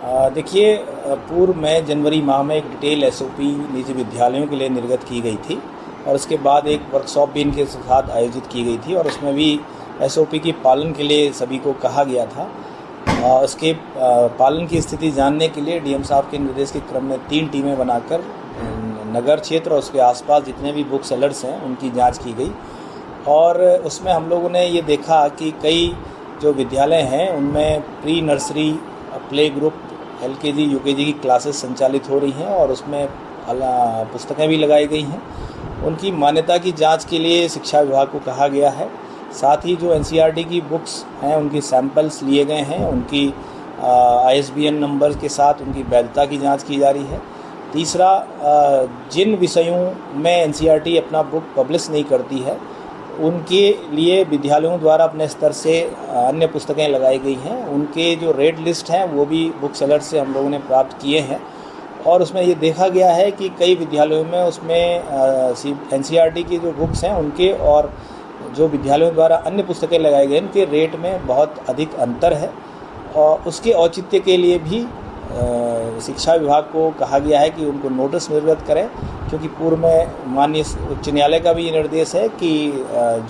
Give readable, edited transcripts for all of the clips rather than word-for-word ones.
देखिए, पूर्व में जनवरी माह में एक डिटेल एसओपी निजी विद्यालयों के लिए निर्गत की गई थी और उसके बाद एक वर्कशॉप भी इनके साथ आयोजित की गई थी और उसमें भी एसओपी की पालन के लिए सभी को कहा गया था। उसके पालन की स्थिति जानने के लिए डीएम साहब के निर्देश के क्रम में 3 टीमें बनाकर नगर क्षेत्र और उसके आसपास जितने भी बुक सेलर्स हैं उनकी जांच की गई और उसमें हम लोगों ने ये देखा कि कई जो विद्यालय हैं उनमें pre nursery, play group, LKG, UKG की क्लासेस संचालित हो रही हैं और उसमें पुस्तकें भी लगाई गई हैं। उनकी मान्यता की जांच के लिए शिक्षा विभाग को कहा गया है। साथ ही जो एनसीईआरटी की बुक्स हैं उनकी सैंपल्स लिए गए हैं, उनकी आईएसबीएन नंबर के साथ उनकी वैधता की जांच की जा रही है। तीसरा, जिन विषयों में एनसीईआरटी अपना बुक पब्लिश नहीं करती है उनके लिए विद्यालयों द्वारा अपने स्तर से अन्य पुस्तकें लगाई गई हैं। उनके जो रेड लिस्ट हैं वो भी बुक सेलर से हम लोगों ने प्राप्त किए हैं और उसमें ये देखा गया है कि कई विद्यालयों में उसमें एनसीईआरटी की जो बुक्स हैं उनके और जो विद्यालयों द्वारा अन्य पुस्तकें लगाई गई उनके रेट में बहुत अधिक अंतर है और उसके औचित्य के लिए भी शिक्षा विभाग को कहा गया है कि उनको नोटिस निर्गत करें, क्योंकि पूर्व में माननीय उच्च न्यायालय का भी ये निर्देश है कि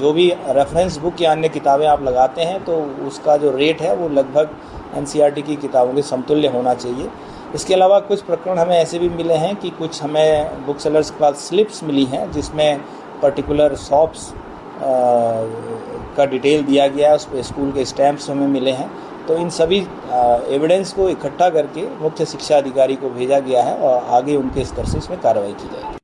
जो भी रेफरेंस बुक या अन्य किताबें आप लगाते हैं तो उसका जो रेट है वो लगभग एनसीईआरटी की किताबों के समतुल्य होना चाहिए। इसके अलावा कुछ प्रकरण हमें ऐसे भी मिले हैं कि कुछ हमें बुक सेलर्स के पास स्लिप्स मिली हैं जिसमें पर्टिकुलर शॉप्स का डिटेल दिया गया है, उस पर स्कूल के स्टैम्प्स हमें मिले हैं। तो इन सभी एविडेंस को इकट्ठा करके मुख्य शिक्षा अधिकारी को भेजा गया है और आगे उनके स्तर से इसमें कार्रवाई की जाएगी।